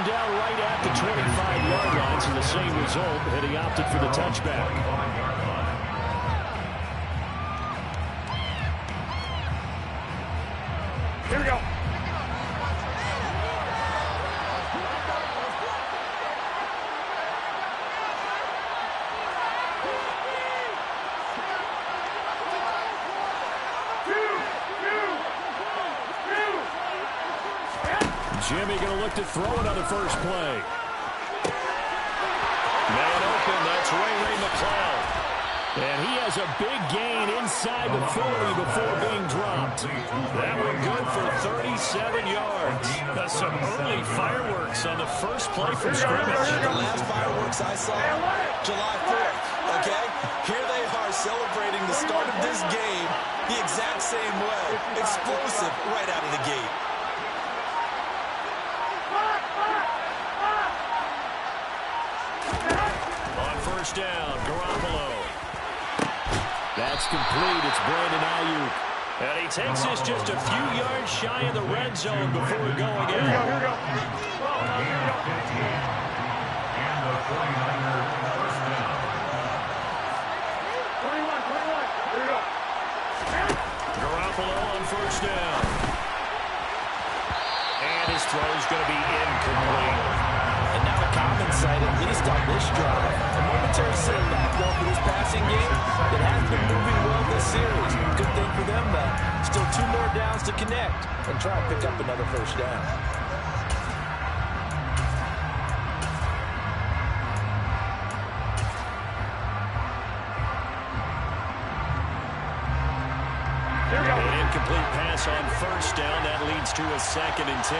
down right at the 25-yard line, so the same result, and he opted for the touchback. Here we go. Jimmy going to look to throw it on the first play. Man open, that's Ray McCloud. And he has a big gain inside the 40 before being dropped. That one good for 37 yards. Some early fireworks on the first play from scrimmage. The last fireworks I saw, July 4th, okay? Here they are celebrating the start of this game the exact same way. Explosive right out of the gate. On first down, Garoppolo. That's complete. It's Brandon Ayuk. And he takes this just a few yards shy of the red zone before going in. Here we go. And the 49er first down. 21. Here we go. Garoppolo on first down. And his throw is going to be incomplete. And now a common sight, at least on this drive. A momentary setback, though, for this passing game. It has been moving well this series. Good thing for them, though. Still 2 more downs to connect and try to pick up another first down. An incomplete pass on first down. That leads to a 2nd and 10.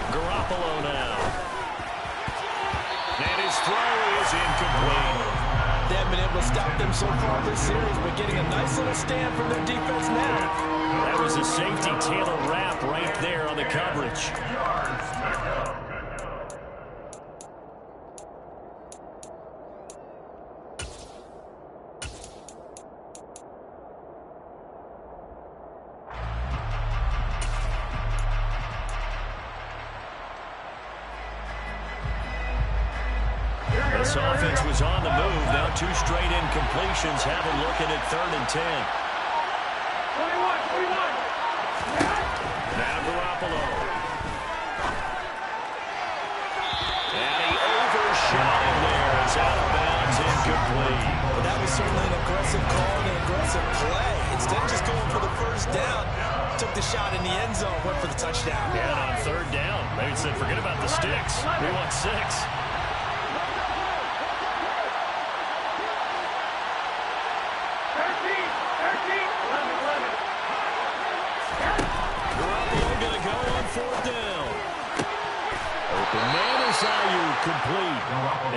Garoppolo now. And his throw is incomplete. They haven't been able to stop them so far this series, but getting a nice little stand from their defense now. That was a safety Taylor Rapp right there on the coverage. This offense was on the move. Now 2 straight incompletions have him looking at 3rd and 10. 21. Now Garoppolo. And he overshot him there. It's out of bounds, incomplete. Well, that was certainly an aggressive call and an aggressive play. Instead of just going for the first down, took the shot in the end zone, went for the touchdown. Yeah, and on 3rd down, they said, forget about the sticks. We want 6. Complete.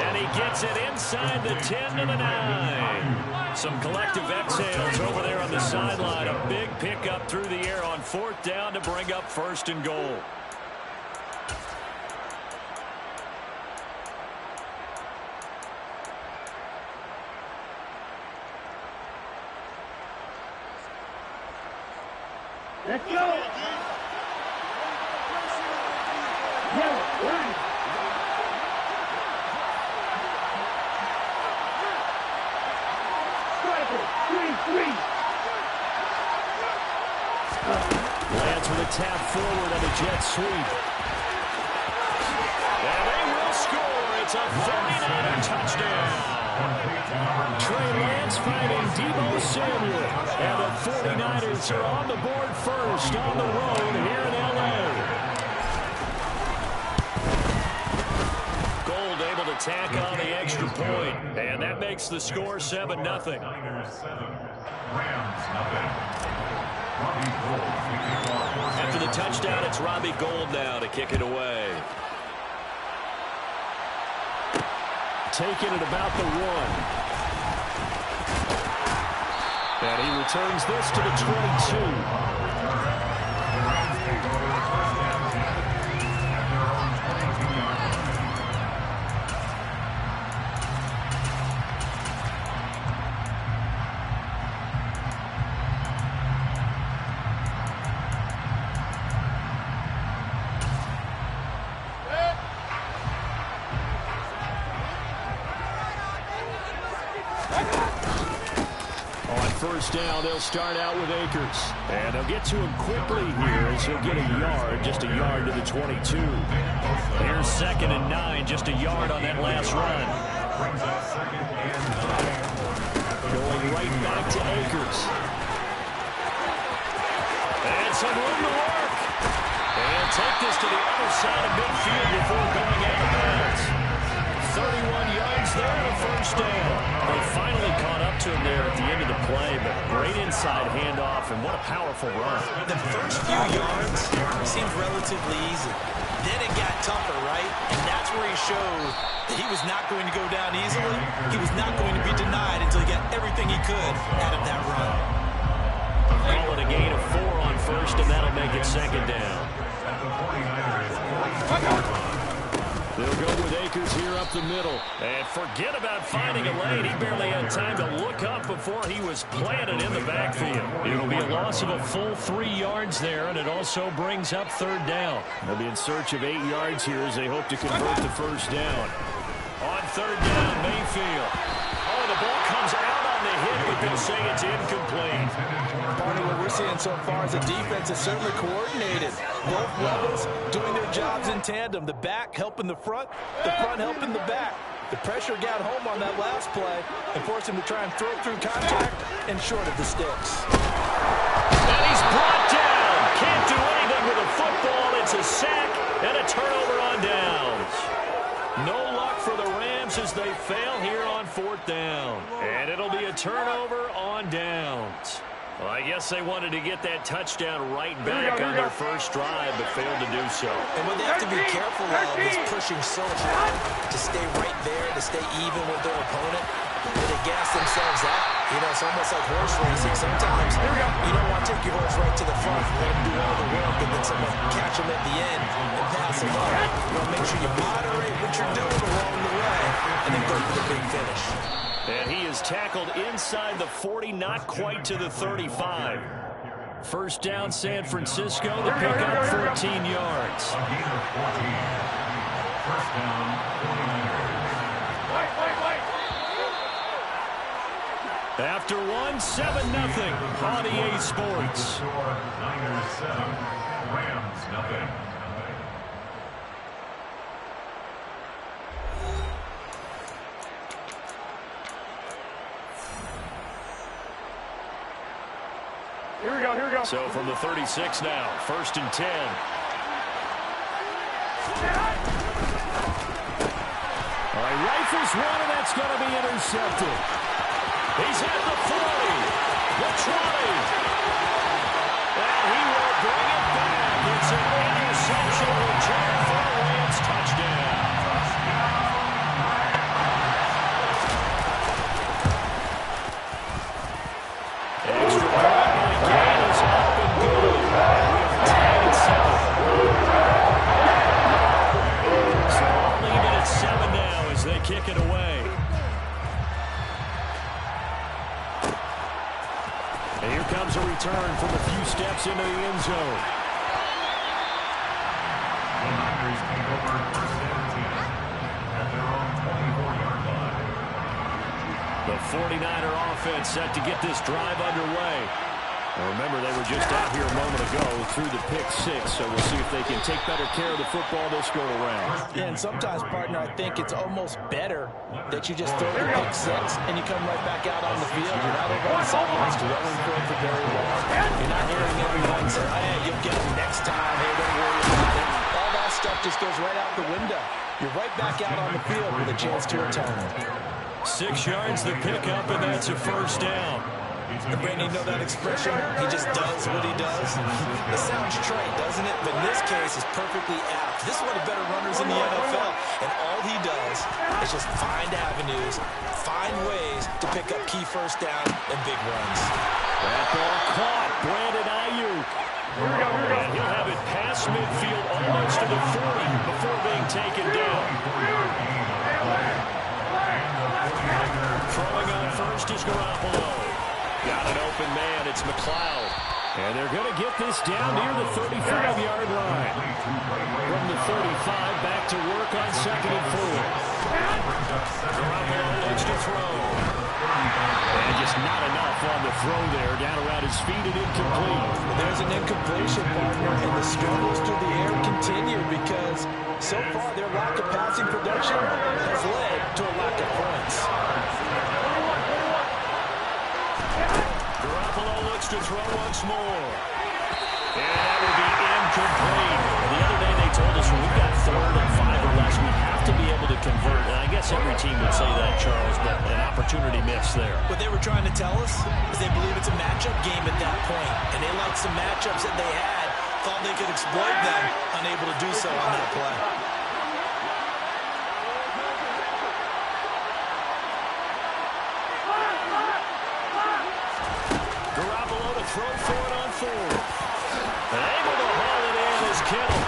And he gets it inside the 10 to the 9. Some collective exhales over there on the sideline. A big pickup through the air on 4th down to bring up 1st and goal. Let's go. Lance with a tap forward on a jet sweep. And they will score. It's a 39er touchdown. Trey Lance finding Deebo Samuel. And the 49ers are on the board first on the road here in L.A. Gold able to tack on the extra point. And that makes the score 7-0. After the touchdown, it's Robbie Gould now to kick it away. Taking it about the 1. And he returns this to the 22. On first down, they'll start out with Akers. And they'll get to him quickly here as he'll get a yard, just a yard to the 22. Here's 2nd and 9, just a yard on that last run. Going right back to Akers. And some room to work. And take this to the other side of midfield before going out of bounds. 31 yards there and a first down. They finally caught up to him there at the end of the play, but great inside handoff, and what a powerful run. The first few yards seemed relatively easy. Then it got tougher, right? And that's where he showed that he was not going to go down easily. He was not going to be denied until he got everything he could out of that run. Call it a gain of 4 on first, and that'll make it 2nd down. They'll go with Akers here up the middle. And forget about finding a lane. He barely had time to look up before he was planted in the backfield. It'll be a loss of a full 3 yards there, and it also brings up 3rd down. They'll be in search of 8 yards here as they hope to convert the first down. On 3rd down, Mayfield. Oh, the ball comes out on the hit, but they'll say it's incomplete. Part of what we're seeing so far is the defense is certainly coordinated. Both levels doing their jobs in tandem. The back helping the front helping the back. The pressure got home on that last play and forced him to try and throw through contact and short of the sticks. And he's brought down. Can't do anything with a football. It's a sack and a turnover on downs. No luck for the Rams as they fail here on 4th down. And it'll be a turnover on downs. Well, I guess they wanted to get that touchdown right back on their first drive, but failed to do so. And what they have to be careful of is pushing so hard to stay right there, to stay even with their opponent. When they gas themselves out, you know, it's almost like horse racing. Sometimes you don't want to take your horse right to the front and let them do all the work, and then someone catch them at the end and pass them up. You want to make sure you moderate what you're doing along the way, and then go for the big finish. And he is tackled inside the 40, not quite to the 35. First down, San Francisco. The pickup, 14 yards. First down, 49ers. After 1, 7-0 on EA Sports. Niners 7, Rams nothing. Here we go, here we go. So from the 36 now, 1st and 10. All right, rifles one, and that's going to be intercepted. He's at the 40, the 20. And he will bring it back. It's an interception return for a Rams touchdown. Extra point by Gain is up and good. We have tied at 7. So all even at 7 now as they kick it away. And here comes a return from a few steps into the end zone. The Niners take over 1st and 10 at their own 24-yard line. The 49er offense set to get this drive underway. Now remember, they were just out here a moment ago through the pick 6, so we'll see if they can take better care of the football this go around. Yeah, and sometimes, partner, I think it's almost better that you just throw the pick 6 and you come right back out on the field. You're not over on the sidelines dwelling for it for very long. You're not hearing everyone say, oh, yeah, you'll get them next time. Hey, don't worry about it. All that stuff just goes right out the window. You're right back out on the field with a chance to atone. 6 yards the pickup, and that's a first down. And Brandon, you know that expression? He just does what he does. It sounds trite, doesn't it? But in this case, it's perfectly apt. This is one of the better runners in the NFL. And all he does is just find avenues, find ways to pick up key first down and big runs. That ball caught. Brandon Ayuk. And he'll have it past midfield almost to the 40 before being taken down. Throwing on first is Garoppolo. Got an open man. It's McLeod. And they're going to get this down near the 35-yard line. From the 35, back to work on 2nd and 4. Garoppolo looks to throw. his feet and incomplete. Well, there's an incompletion, partner, and the struggles through the air continue because so far their lack of passing production has led to a lack of points. Garoppolo looks to throw once more. And that will be incomplete. The other day they told us when we've got 3rd and 5 or less, we have to be able to convert. And I guess every team would say that, Charles, but an opportunity missed there. What they were trying to tell us is they believe it's a matchup game at that point, and they liked some matchups that they had, thought they could exploit them, unable to do so on that play. Garoppolo to throw for it on 4th. And able to haul it in is Kittle.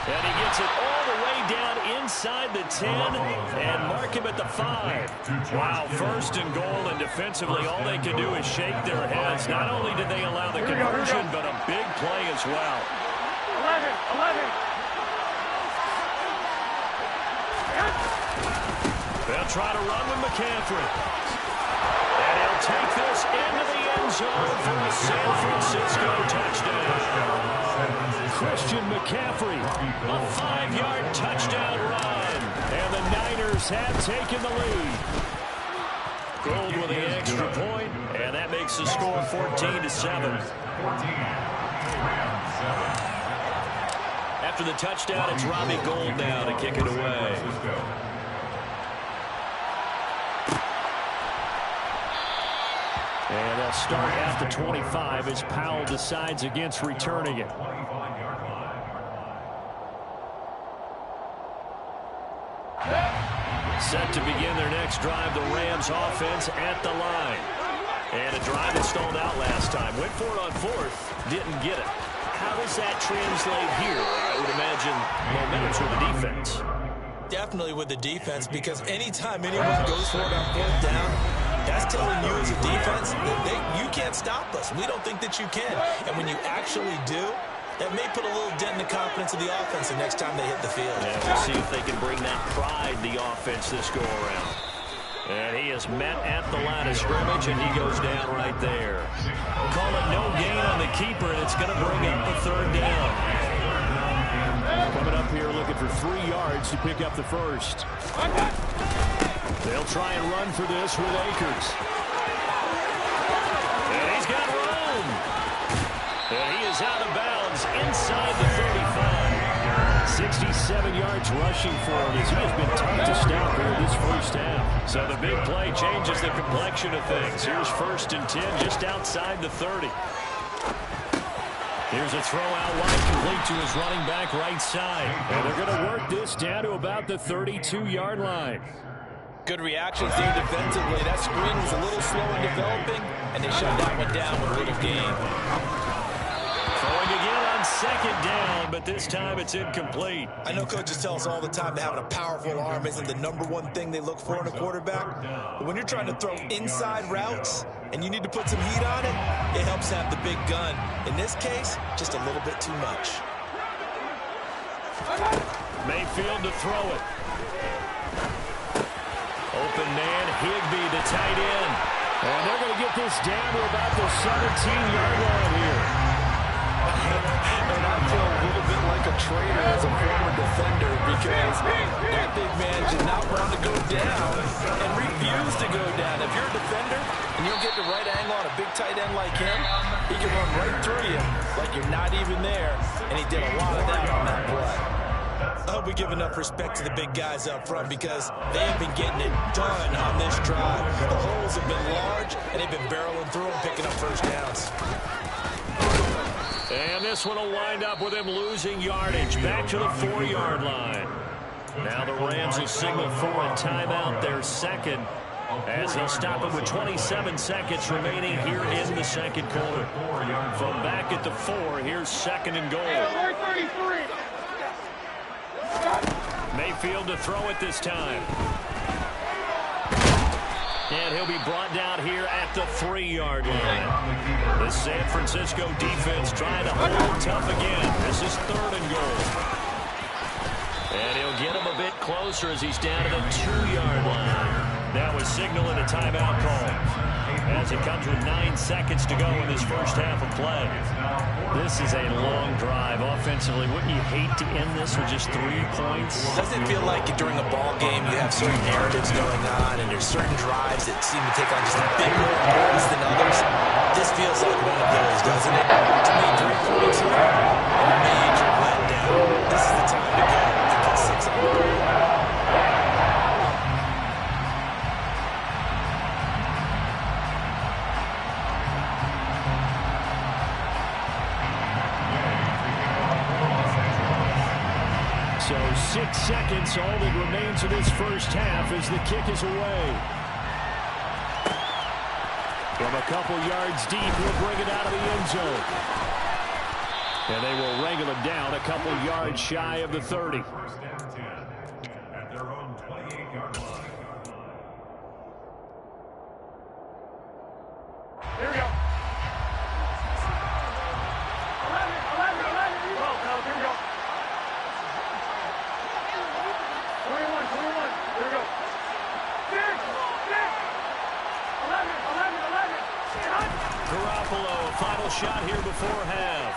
And he gets it all the way down inside the 10 and mark him at the 5. Wow, 1st and goal, and defensively all they can do is shake their heads. Not only did they allow the conversion, but a big play as well. 11. They'll try to run with McCaffrey. And he'll take this into the end zone for a San Francisco touchdown. Christian McCaffrey, a 5-yard touchdown run. And the Niners have taken the lead. Gold with the extra point, and that makes the score 14-7. After the touchdown, it's Robbie Gould now to kick it away. And they'll start at the 25 as Powell decides against returning it. Set to begin their next drive, the Rams offense at the line. And a drive that stalled out last time. Went for it on 4th, didn't get it. How does that translate here? I would imagine momentum's with the defense. Definitely with the defense, because anytime anyone goes for it on 4th down, that's telling you as a defense that you can't stop us. We don't think that you can. And when you actually do, that may put a little dent in the confidence of the offense the next time they hit the field. Yeah, we'll see if they can bring that pride, the offense, this go-around. And he is met at the line of scrimmage, and he goes down right there. Call it no gain on the keeper, and it's going to bring up the 3rd down. Coming up here looking for 3 yards to pick up the 1st. They'll try and run for this with Akers. And he's got room. And he is out of bounds inside the 35. 67 yards rushing for him as he has been tough to stop here this first half. So the big play changes the complexion of things. Here's 1st and 10 just outside the 30. Here's a throw out wide, complete to his running back right side. And they're going to work this down to about the 32-yard line. Good reactions there defensively. That screen was a little slow in developing, and they shut that one down with a little gain. Throwing again on 2nd down, but this time it's incomplete. I know coaches tell us all the time that having a powerful arm isn't the #1 thing they look for in a quarterback. But when you're trying to throw inside routes and you need to put some heat on it, it helps have the big gun. In this case, just a little bit too much. Mayfield to throw it. Open man, Higbee, the tight end. And they're going to get this down to about the 17-yard line here. And I feel a little bit like a traitor as a former defender because that big man did not want to go down and refused to go down. If you're a defender and you don't get the right angle on a big tight end like him, he can run right through you like you're not even there, and he did a lot of that on that play. I hope we give enough respect to the big guys up front because they have been getting it done on this drive. The holes have been large, and they've been barreling through and picking up 1st downs. And this one will wind up with him losing yardage back to the 4-yard line. Now the Rams will signal for a timeout, their 2nd, as they'll stop him with 27 seconds remaining here in the 2nd quarter. From back at the 4, here's 2nd and goal. Mayfield to throw it this time. And he'll be brought down here at the 3-yard line. The San Francisco defense trying to hold tough again. This is 3rd and goal. And he'll get him a bit closer as he's down to the 2-yard line. That was signaling a timeout call. As it comes with 9 9 seconds to go in this first half of play. This is a long drive offensively. Wouldn't you hate to end this with just 3 points? Doesn't it feel like during a ball game you have certain narratives going on and there's certain drives that seem to take on just a bit more importance than others? This feels like one of those, doesn't it? To me, 3 points here, a major letdown. This is the time to go and put 6 on the board. So 6 seconds, all that remains of this first half as the kick is away. From a couple yards deep, he'll bring it out of the end zone. And they will wrangle it down a couple yards shy of the 30. First down 10 at their own 28-yard line. Here we go. 11. 12, now, here we go. 21. Here we go. 6. 11. Garoppolo, a final shot here before half.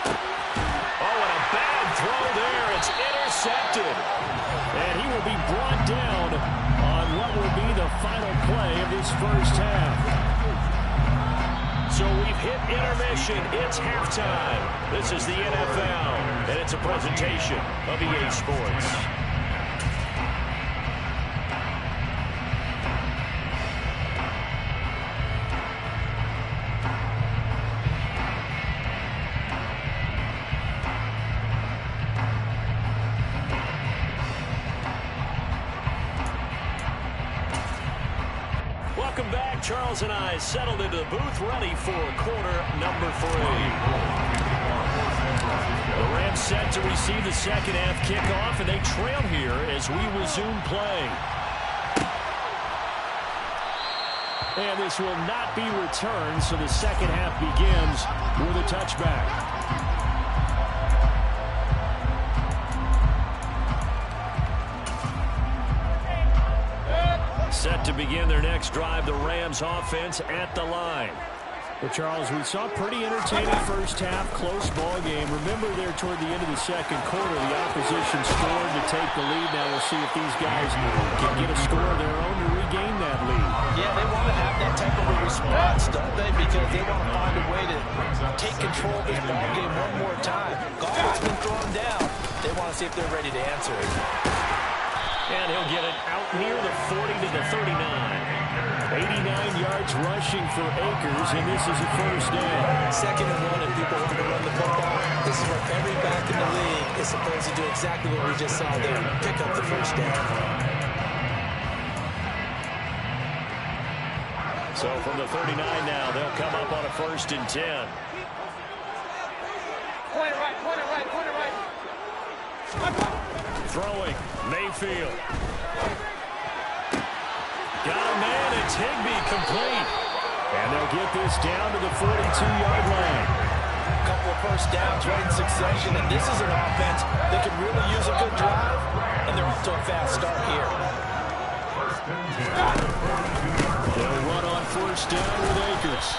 Oh, and a bad throw there. It's intercepted. And he will be brought down on what will be the final play of this first half. So we've hit intermission. It's halftime. This is the NFL, and it's a presentation of EA Sports. Welcome back. Charles and I settled into the booth, ready for quarter number 3. The Rams set to receive the second half kickoff, and they trail here as we resume play. And this will not be returned, so the second half begins with a touchback. Set to begin their next drive, the Rams offense at the line. Well, Charles, we saw a pretty entertaining first half, close ball game. Remember there toward the end of the second quarter, the opposition scored to take the lead. Now we'll see if these guys can get a score of their own to regain that lead. Yeah, they want to have that type of a response, don't they? Because they want to find a way to take control of this ball game one more time. Goff has been thrown down. They want to see if they're ready to answer it. And he'll get it out near the 40 to the 39. 89 yards rushing for Akers, and this is a first down. 2nd and 1, and people want to run the football. This is where every back in the league is supposed to do exactly what we just saw there, pick up the first down. So from the 39 now, they'll come up on a 1st and 10. Point it right. Throwing, Mayfield. Got a man, it's Higbee, complete. And they'll get this down to the 42-yard line. A couple of first downs right in succession, and this is an offense that can really use a good drive, and they're off to a fast start here. They'll run on 1st down with Akers.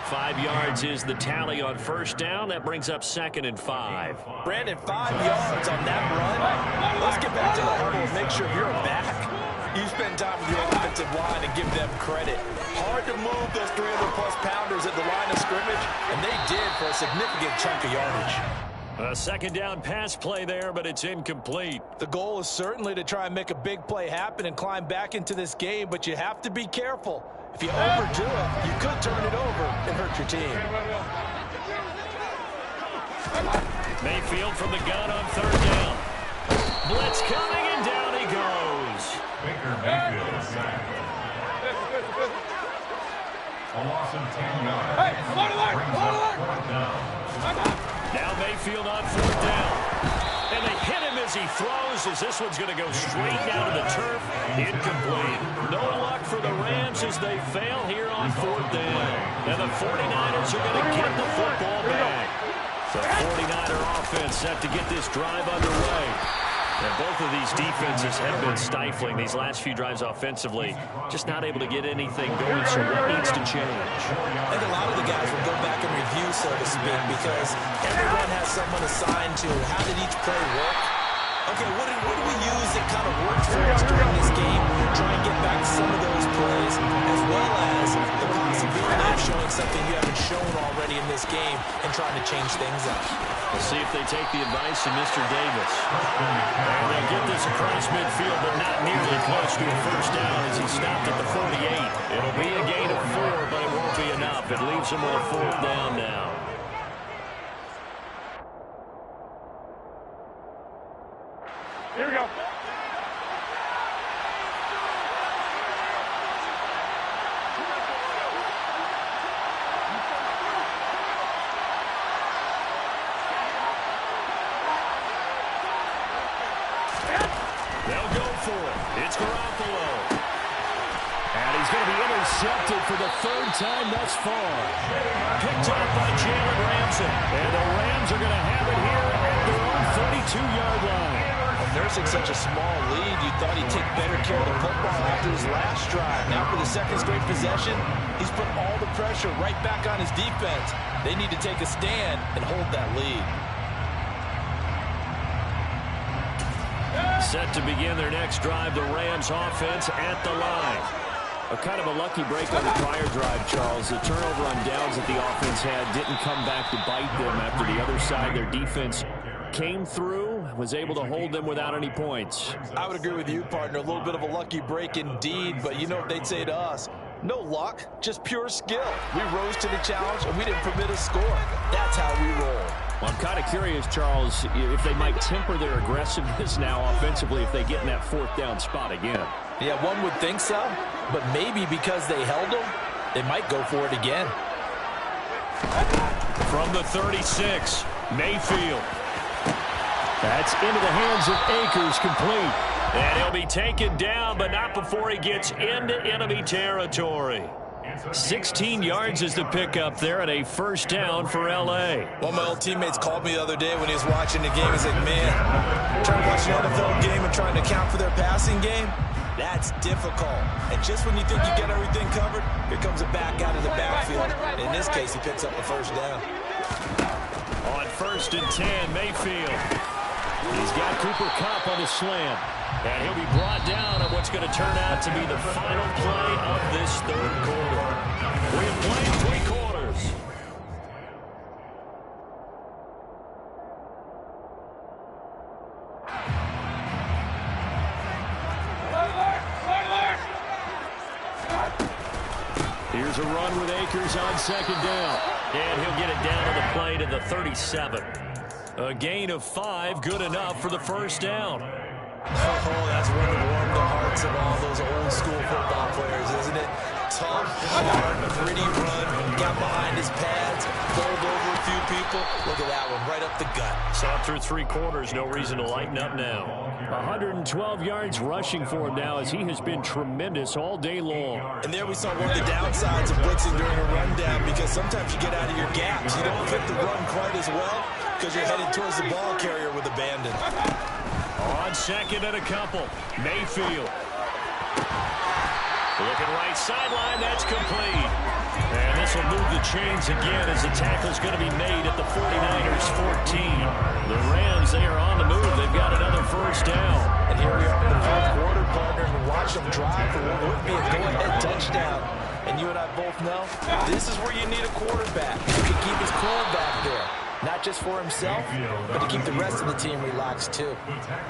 5 yards is the tally on 1st down. That brings up 2nd and 5. Brandon, 5 yards on that run. Let's get back to the huddle and make sure you're a back. You spend time with your offensive line and give them credit. Hard to move those 300-plus pounders at the line of scrimmage, and they did for a significant chunk of yardage. A 2nd down pass play there, but it's incomplete. The goal is certainly to try and make a big play happen and climb back into this game, but you have to be careful. If you overdo it, you could turn it over and hurt your team. Mayfield from the gun on 3rd down. Blitz coming, and down he goes. Baker Mayfield sacked. A loss of 10 yards. Hey, hold on. 4th down. Now Mayfield on 4th down. And they hit him as he throws, as this one's going to go straight down to the turf. Incomplete. No luck for the Rams as they fail here on 4th down. And the 49ers are going to get the football back. The 49er offense set to get this drive underway. And both of these defenses have been stifling these last few drives offensively. Just not able to get anything going, so what needs to change? I think a lot of the guys will go back and review, so to speak, because everyone has someone assigned to how did each play work. Okay, what did we use that kind of worked for us during this game? Try and get back to some of those plays, as well as the possibility of showing something you haven't shown already in this game and trying to change things up. We'll see if they take the advice of Mr. Davis. And they'll get this across midfield, but not nearly close to a first down as he stopped at the 48. It'll be a gain of 4, but it won't be enough. It leaves him with a 4th down now. Here we go. They'll go for it. It's Garoppolo. And he's going to be intercepted for the 3rd time thus far. Picked up by Jalen Ramsey. And the Rams are going to have it here at their own 32-yard line. Nursing such a small lead, you thought he'd take better care of the football after his last drive. Now for the 2nd straight possession, he's put all the pressure right back on his defense. They need to take a stand and hold that lead. Set to begin their next drive, the Rams offense at the line. A kind of a lucky break on the prior drive, Charles. The turnover on downs that the offense had didn't come back to bite them after the other side. Their defense came through, was able to hold them without any points. I would agree with you, partner. A little bit of a lucky break indeed, but you know what they'd say to us? No luck, just pure skill. We rose to the challenge, and we didn't permit a score. That's how we roll. Well, I'm kind of curious, Charles, if they might temper their aggressiveness now offensively if they get in that 4th down spot again. Yeah, one would think so, but maybe because they held them, they might go for it again. From the 36, Mayfield. That's into the hands of Akers, complete. And he'll be taken down, but not before he gets into enemy territory. 16 yards is the pickup there and a 1st down for L.A. One of my old teammates called me the other day when he was watching the game. He's like, man, trying to watch an NFL game and trying to account for their passing game, that's difficult. And just when you think you get everything covered, here comes a back out of the backfield. In this case, he picks up a 1st down. On 1st and 10, Mayfield. He's got Cooper Kupp on the slant. And he'll be brought down on what's going to turn out to be the final play of this 3rd quarter. We have played 3 quarters. Here's a run with Akers on 2nd down. And he'll get it down to the play to the 37. A gain of 5, good enough for the 1st down. Oh, that's one to warm the hearts of all those old-school football players, isn't it? Tough, hard, gritty run, got behind his pads, bowled over a few people. Look at that one, right up the gut. Saw it through 3 quarters, no reason to lighten up now. 112 yards rushing for him now as he has been tremendous all day long. And there we saw one of the downsides of blitzing during a rundown, because sometimes you get out of your gaps. You don't fit the run quite as well because you're headed towards the ball carrier with abandon. On 2nd and a couple, Mayfield. Looking right sideline, that's complete. And this will move the chains again as the tackle's going to be made at the 49ers 14. The Rams, they are on the move. They've got another 1st down. And here we are in the 4th quarter, partner, and watch them drive for what would be a go-ahead touchdown. And you and I both know this is where you need a quarterback who can keep his cool back there. Not just for himself, but to keep the rest of the team relaxed, too.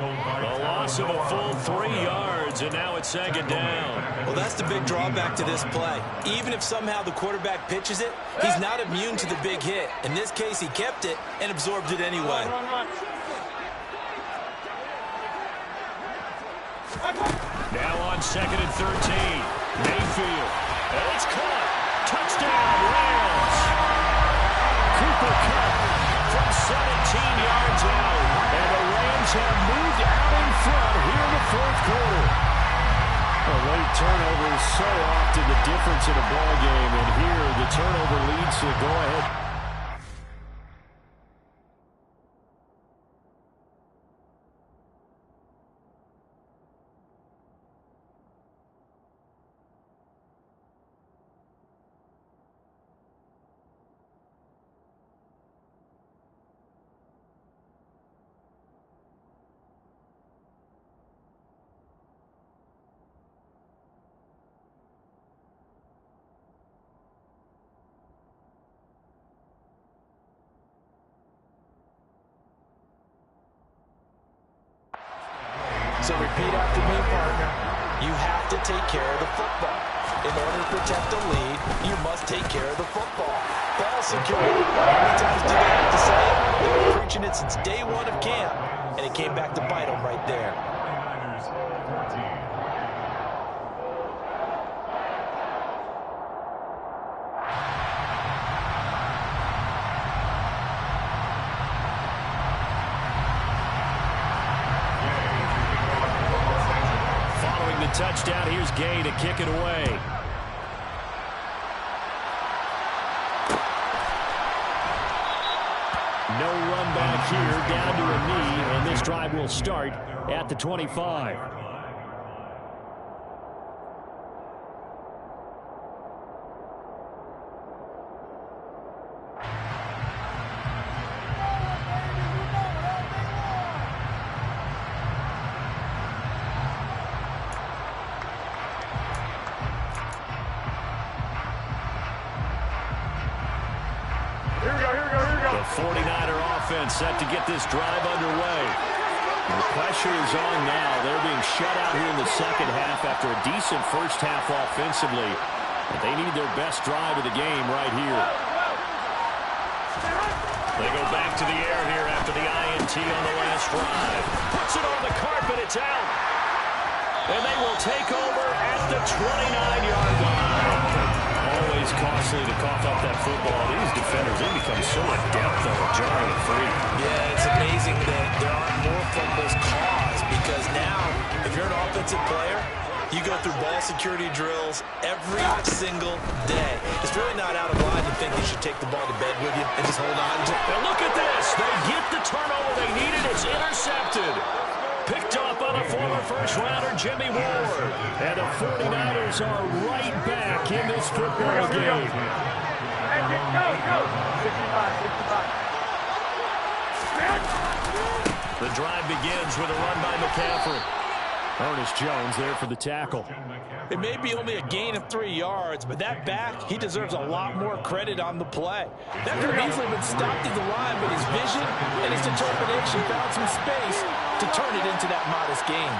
A loss of a full 3 yards, and now it's 2nd down. Well, that's the big drawback to this play. Even if somehow the quarterback pitches it, he's not immune to the big hit. In this case, he kept it and absorbed it anyway. Now on 2nd and 13, Mayfield. And it's caught. Touchdown, Rams. Cooper Kupp from 17 yards out. And the Rams have moved out in front here in the 4th quarter. A late turnover is so often the difference in a ball game. And here the turnover leads to the go-ahead. So repeat after me, partner. You have to take care of the football. In order to protect the lead, you must take care of the football. Ball security. How many times do they have to say it? They've been preaching it since day one of camp, and it came back to bite them right there. Following the touchdown, here's Gay to kick it away. No run back here, down to a knee, and this drive will start at the 25. The 49er offense set to get this drive underway. The pressure is on now. They're being shut out here in the second half after a decent first half offensively. But they need their best drive of the game right here. They go back to the air here after the INT on the last drive. Puts it on the carpet. It's out. And they will take over at the 29-yard line. Always costly to cough up that football. These defenders, they become so adept at jarring it free. Yeah, it's amazing that there aren't more fumbles caused, because now, if you're an offensive player, you go through ball security drills every single day. It's really not out of line to think you should take the ball to bed with you and just hold on to it. And look at this. They get the turnover they needed. It's intercepted. Picked up on a former first-rounder, Jimmy Ward. And the 49ers are right back in this football game. The drive begins with a run by McCaffrey. Ernest Jones there for the tackle. It may be only a gain of 3 yards, but that back, he deserves a lot more credit on the play. That could have easily been stopped at the line, but his vision and his determination found some space to turn it into that modest gain.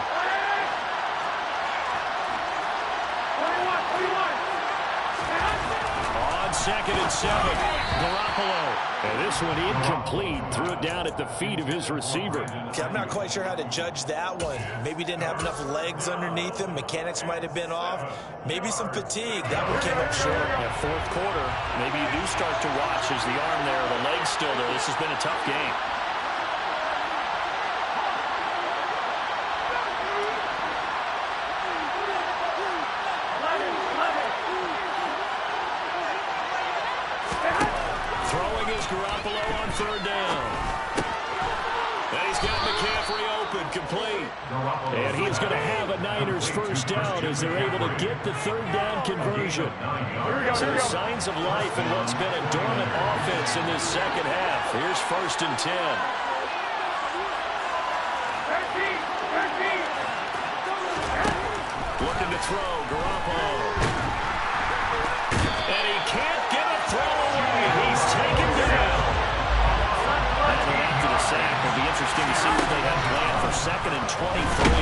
On 2nd and 7, Garoppolo. And this one incomplete. Threw it down at the feet of his receiver. Okay, I'm not quite sure how to judge that one. Maybe didn't have enough legs underneath him. Mechanics might have been off. Maybe some fatigue. That one came up short. Yeah, fourth quarter, maybe you do start to watch as the arm there, the leg's still there. This has been a tough game. Garoppolo on 3rd down. And he's got McCaffrey open, complete. And he's going to have a Niners first down as they're able to get the 3rd down conversion. So signs of life in what's been a dormant offense in this second half. Here's 1st and 10. Looking to throw, Garoppolo. And he can't get a throw away. He's taken down. After the sack, it'll be interesting to see what they have planned for 2nd and 23.